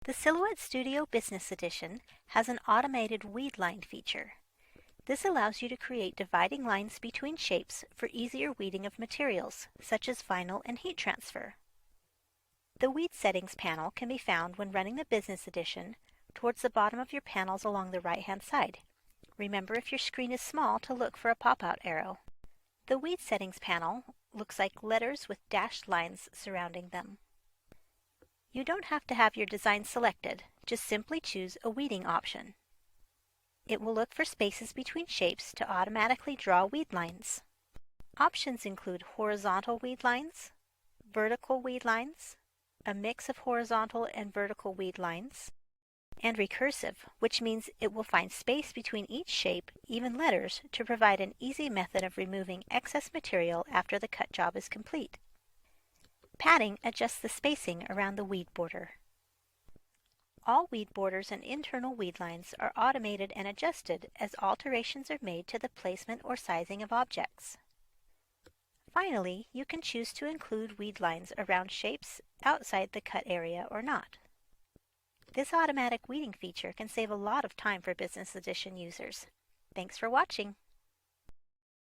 The Silhouette Studio Business Edition has an automated weed line feature. This allows you to create dividing lines between shapes for easier weeding of materials, such as vinyl and heat transfer. The Weed Settings panel can be found when running the Business Edition towards the bottom of your panels along the right-hand side. Remember, if your screen is small, to look for a pop-out arrow. The Weed Settings panel looks like letters with dashed lines surrounding them. You don't have to have your design selected, just simply choose a weeding option. It will look for spaces between shapes to automatically draw weed lines. Options include horizontal weed lines, vertical weed lines, a mix of horizontal and vertical weed lines, and recursive, which means it will find space between each shape, even letters, to provide an easy method of removing excess material after the cut job is complete. Padding adjusts the spacing around the weed border. All weed borders and internal weed lines are automated and adjusted as alterations are made to the placement or sizing of objects. Finally, you can choose to include weed lines around shapes outside the cut area or not. This automatic weeding feature can save a lot of time for Business Edition users. Thanks for watching.